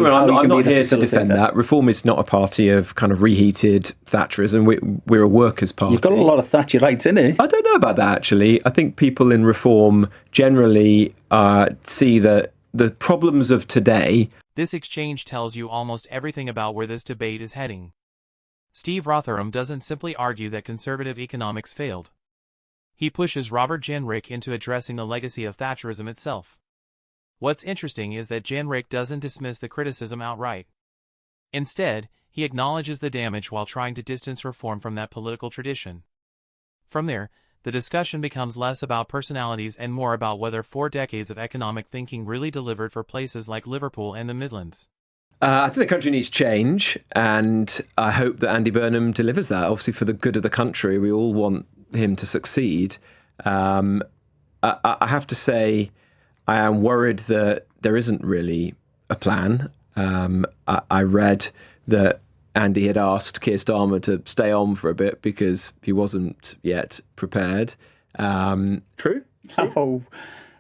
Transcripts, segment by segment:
Well, I'm not here to facilitator. defend that. Reform is not a party of kind of reheated Thatcherism. We're a workers' party. You've got a lot of Thatcherites, innit? I don't know about that, actually. I think people in Reform generally see that the problems of today... This exchange tells you almost everything about where this debate is heading. Steve Rotherham doesn't simply argue that conservative economics failed. He pushes Robert Jenrick into addressing the legacy of Thatcherism itself. What's interesting is that Jenrick doesn't dismiss the criticism outright. Instead, he acknowledges the damage while trying to distance reform from that political tradition. From there, the discussion becomes less about personalities and more about whether 4 decades of economic thinking really delivered for places like Liverpool and the Midlands. I think the country needs change, and I hope that Andy Burnham delivers that. Obviously, for the good of the country, we all want him to succeed. I have to say, I am worried that there isn't really a plan. I read that Andy had asked Keir Starmer to stay on for a bit because he wasn't yet prepared. True? Oh,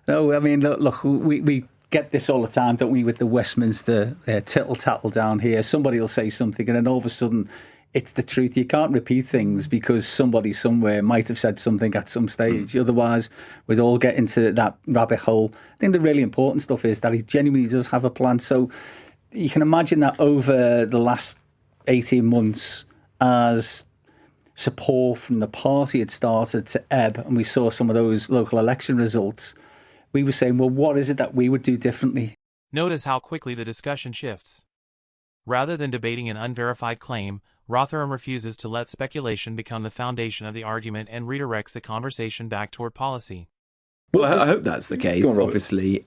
no, I mean, look, we get this all the time, don't we, with the Westminster tittle-tattle down here. Somebody will say something and then all of a sudden it's the truth. You can't repeat things because somebody somewhere might have said something at some stage. Otherwise, we'd all get into that rabbit hole. I think the really important stuff is that he genuinely does have a plan. So you can imagine that over the last 18 months, as support from the party had started to ebb and we saw some of those local election results, we were saying, well, what is it that we would do differently? Notice how quickly the discussion shifts. Rather than debating an unverified claim, Rotherham refuses to let speculation become the foundation of the argument and redirects the conversation back toward policy. Well, I hope that's the case, obviously.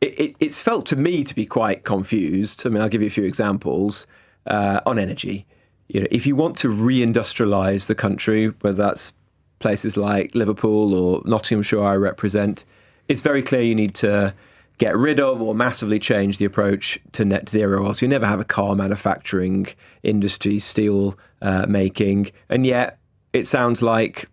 It's felt to me to be quite confused. I mean, I'll give you a few examples on energy. You know, if you want to reindustrialise the country, whether that's places like Liverpool or Nottinghamshire I represent, it's very clear you need to get rid of or massively change the approach to net zero, or else you never have a car manufacturing industry, steel making. And yet it sounds like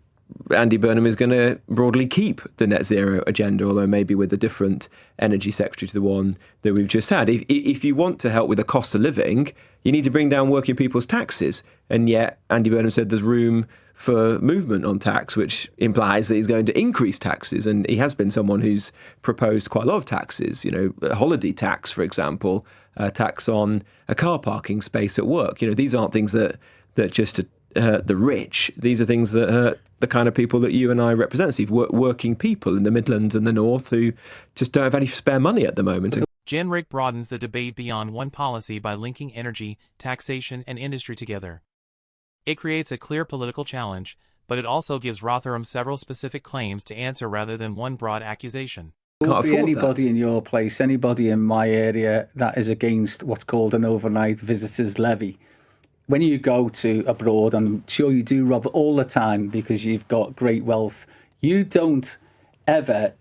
Andy Burnham is going to broadly keep the net zero agenda, although maybe with a different energy secretary to the one that we've just had. If you want to help with the cost of living, you need to bring down working people's taxes. And yet Andy Burnham said there's room for movement on tax, which implies that he's going to increase taxes. And he has been someone who's proposed quite a lot of taxes, you know, a holiday tax, for example, a tax on a car parking space at work. You know, these aren't things that just hurt the rich. These are things that hurt the kind of people that you and I represent, Steve, working people in the Midlands and the North who just don't have any spare money at the moment. Jenrick broadens the debate beyond one policy by linking energy, taxation, and industry together. It creates a clear political challenge, but it also gives Rotherham several specific claims to answer rather than one broad accusation. There won't be anybody in your place, anybody in my area that is against what's called an overnight visitors levy. When you go to abroad, and I'm sure you do, Rob, all the time because you've got great wealth, you don't ever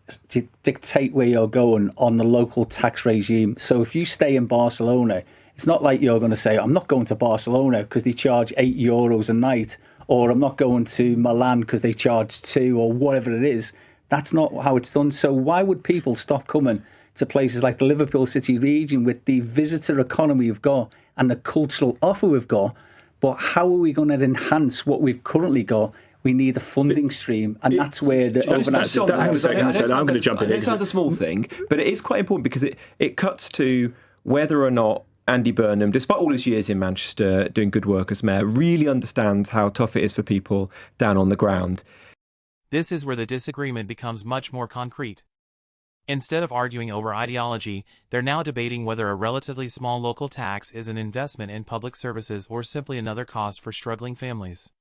dictate where you're going on the local tax regime. So if you stay in Barcelona, it's not like you're going to say, I'm not going to Barcelona because they charge €8 a night, or I'm not going to Milan because they charge 2, or whatever it is. That's not how it's done. So why would people stop coming to places like the Liverpool City region with the visitor economy we've got and the cultural offer we've got? But how are we going to enhance what we've currently got? We need a funding stream, and that's where the overnight... I'm going to jump in. It sounds a small thing, but it is quite important because it cuts to whether or not Andy Burnham, despite all his years in Manchester doing good work as mayor, really understands how tough it is for people down on the ground. This is where the disagreement becomes much more concrete. Instead of arguing over ideology, they're now debating whether a relatively small local tax is an investment in public services or simply another cost for struggling families.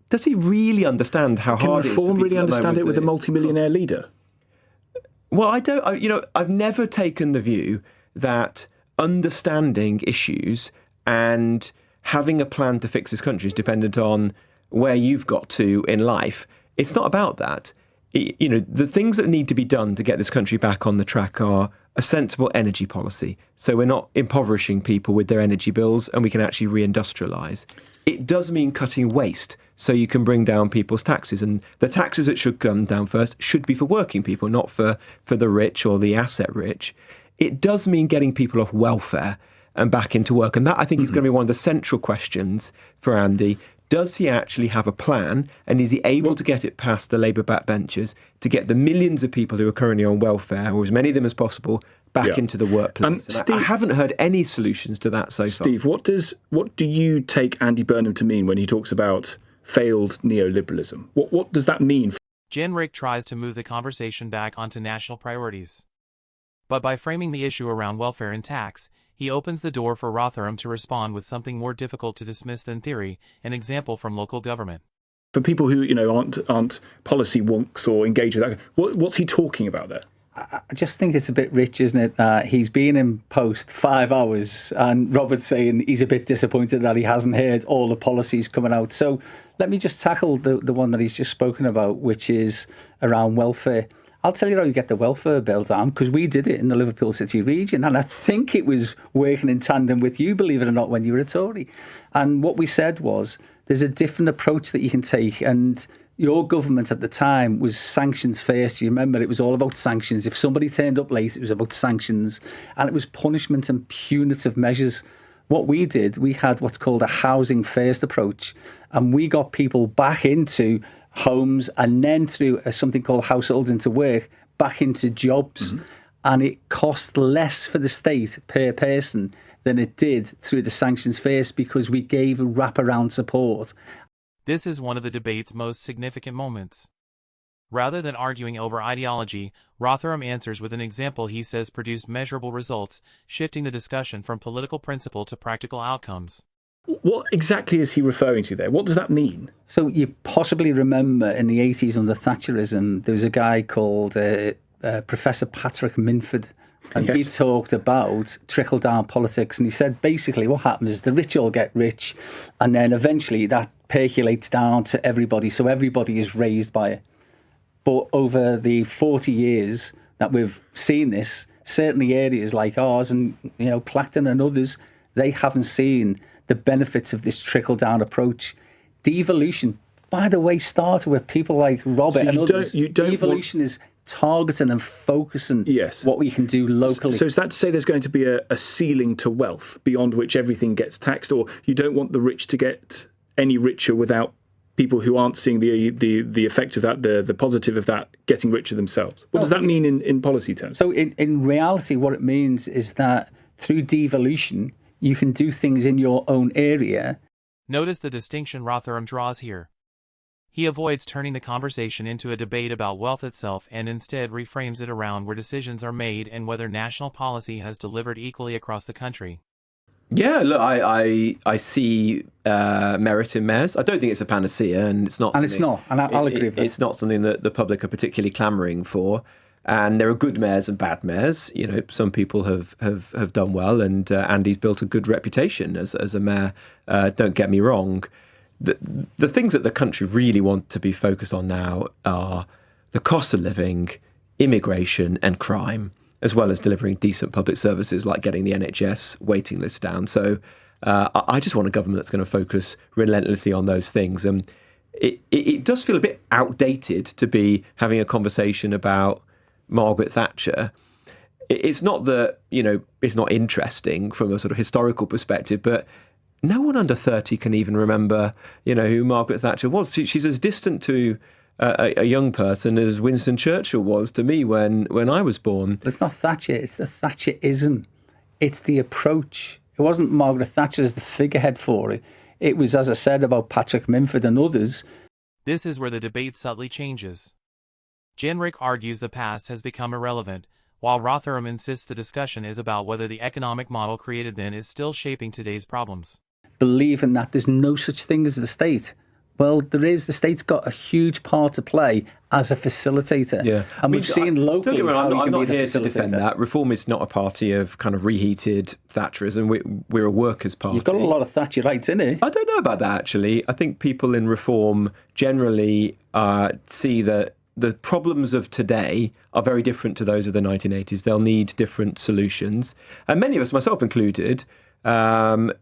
Does he really understand how hard it is? Can Reform really understand it with a multimillionaire leader? Well, I don't. I've never taken the view that understanding issues and having a plan to fix this country is dependent on where you've got to in life. It's not about that. The things that need to be done to get this country back on the track are a sensible energy policy. So we're not impoverishing people with their energy bills and we can actually reindustrialise. It does mean cutting waste so you can bring down people's taxes. And the taxes that should come down first should be for working people, not for the rich or the asset rich. it does mean getting people off welfare and back into work. And that, I think, is going to be one of the central questions for Andy. Does he actually have a plan, and is he able to get it past the Labour backbenchers to get the millions of people who are currently on welfare, or as many of them as possible, back into the workplace? Steve, I haven't heard any solutions to that so far. Steve, what do you take Andy Burnham to mean when he talks about failed neoliberalism? What does that mean? Jenrick tries to move the conversation back onto national priorities. But by framing the issue around welfare and tax, he opens the door for Rotherham to respond with something more difficult to dismiss than theory, an example from local government. For people who aren't policy wonks or engage with that, what's he talking about there? I just think it's a bit rich, isn't it? He's been in post 5 hours, and Robert's saying he's a bit disappointed that he hasn't heard all the policies coming out. So let me just tackle the one that he's just spoken about, which is around welfare. I'll tell you how you get the welfare bill down, because we did it in the Liverpool City region, and I think it was working in tandem with you, believe it or not, when you were a Tory. And what we said was, there's a different approach that you can take, and your government at the time was sanctions first. You remember, it was all about sanctions. If somebody turned up late, it was about sanctions, and it was punishment and punitive measures. What we did, we had what's called a housing first approach, and we got people back into homes, and then through something called households into work, back into jobs. And it cost less for the state per person than it did through the sanctions first, because we gave a wraparound support. This is one of the debate's most significant moments. Rather than arguing over ideology, Rotherham answers with an example he says produced measurable results, shifting the discussion from political principle to practical outcomes. What exactly is he referring to there? What does that mean? So you possibly remember in the 80s under Thatcher-ism, there was a guy called Professor Patrick Minford, and he talked about trickle-down politics, and he said basically what happens is the rich all get rich, and then eventually that percolates down to everybody, so everybody is raised by it. But over the 40 years that we've seen this, certainly areas like ours and Clacton and others, they haven't seen the benefits of this trickle-down approach. Devolution, by the way, started with people like Robert and others. Devolution is targeting and focusing what we can do locally. So is that to say there's going to be a ceiling to wealth beyond which everything gets taxed, or you don't want the rich to get any richer without people who aren't seeing the effect of that, the positive of that, getting richer themselves? What does that mean in policy terms? So in reality, what it means is that through devolution, you can do things in your own area. Notice the distinction Rotherham draws here. He avoids turning the conversation into a debate about wealth itself and instead reframes it around where decisions are made and whether national policy has delivered equally across the country. Yeah, look, I see merit in mayors. I don't think it's a panacea, and it's not. And it's not, and I'll agree with that. It's not something that the public are particularly clamouring for. And there are good mayors and bad mayors. Some people have done well, and Andy's built a good reputation as a mayor. Don't get me wrong. The things that the country really want to be focused on now are the cost of living, immigration, and crime, as well as delivering decent public services like getting the NHS waiting lists down. So I just want a government that's going to focus relentlessly on those things. And it does feel a bit outdated to be having a conversation about Margaret Thatcher. It's not that, it's not interesting from a sort of historical perspective, but no one under 30 can even remember, who Margaret Thatcher was. She's as distant to a young person as Winston Churchill was to me when I was born. But it's not Thatcher, it's the Thatcherism. It's the approach. It wasn't Margaret Thatcher as the figurehead for it. It was, as I said, about Patrick Minford and others. This is where the debate subtly changes. Jenrick argues the past has become irrelevant, while Rotherham insists the discussion is about whether the economic model created then is still shaping today's problems. Believing that there's no such thing as the state. Well, there is. The state's got a huge part to play as a facilitator. Yeah. And we've seen locally how you I'm can not be here a to defend that. Reform is not a party of kind of reheated Thatcherism. We're a workers' party. You've got a lot of Thatcherites in it. I don't know about that, actually. I think people in Reform generally see that the problems of today are very different to those of the 1980s. They'll need different solutions. And many of us, myself included,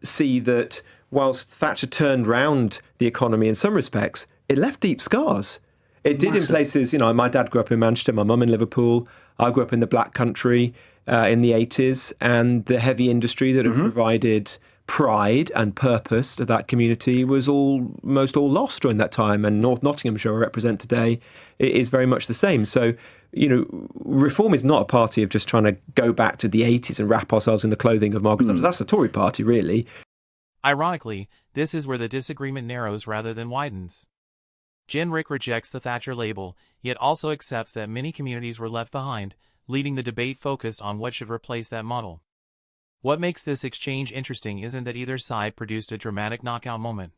see that whilst Thatcher turned round the economy in some respects, it left deep scars. It did in places, my dad grew up in Manchester, my mum in Liverpool, I grew up in the Black Country. in the 80s, and the heavy industry that had provided pride and purpose to that community was almost all lost during that time. And North Nottinghamshire I represent today is very much the same. So, Reform is not a party of just trying to go back to the 80s and wrap ourselves in the clothing of Margaret Thatcher. That's the Tory party, really. Ironically, this is where the disagreement narrows rather than widens. Jenrick rejects the Thatcher label, yet also accepts that many communities were left behind, leading the debate focused on what should replace that model. What makes this exchange interesting isn't that either side produced a dramatic knockout moment.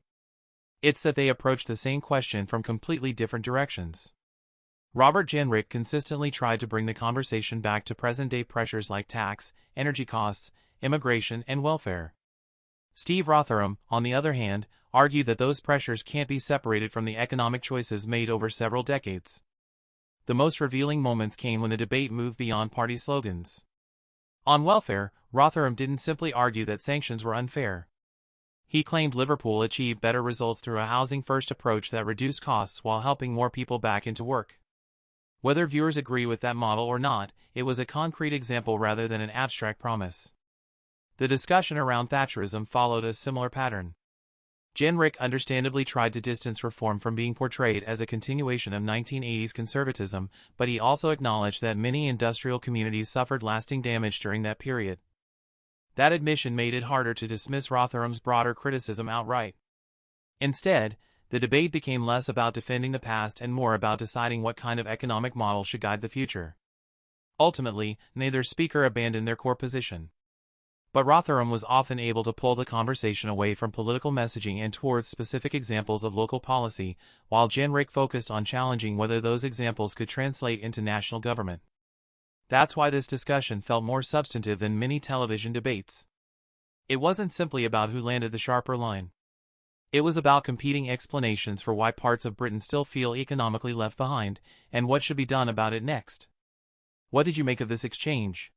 It's that they approached the same question from completely different directions. Robert Jenrick consistently tried to bring the conversation back to present-day pressures like tax, energy costs, immigration, and welfare. Steve Rotherham, on the other hand, argued that those pressures can't be separated from the economic choices made over several decades. The most revealing moments came when the debate moved beyond party slogans. On welfare, Rotherham didn't simply argue that sanctions were unfair. He claimed Liverpool achieved better results through a housing-first approach that reduced costs while helping more people back into work. Whether viewers agree with that model or not, it was a concrete example rather than an abstract promise. The discussion around Thatcherism followed a similar pattern. Jenrick understandably tried to distance reform from being portrayed as a continuation of 1980s conservatism, but he also acknowledged that many industrial communities suffered lasting damage during that period. That admission made it harder to dismiss Rotherham's broader criticism outright. Instead, the debate became less about defending the past and more about deciding what kind of economic model should guide the future. Ultimately, neither speaker abandoned their core position. But Rotherham was often able to pull the conversation away from political messaging and towards specific examples of local policy, while Jenrick focused on challenging whether those examples could translate into national government. That's why this discussion felt more substantive than many television debates. It wasn't simply about who landed the sharper line. It was about competing explanations for why parts of Britain still feel economically left behind, and what should be done about it next. What did you make of this exchange?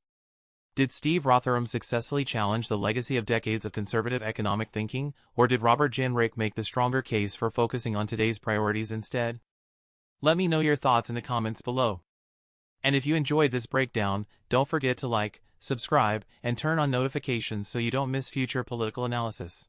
Did Steve Rotherham successfully challenge the legacy of decades of conservative economic thinking, or did Robert Jenrick make the stronger case for focusing on today's priorities instead? Let me know your thoughts in the comments below. And if you enjoyed this breakdown, don't forget to like, subscribe, and turn on notifications so you don't miss future political analysis.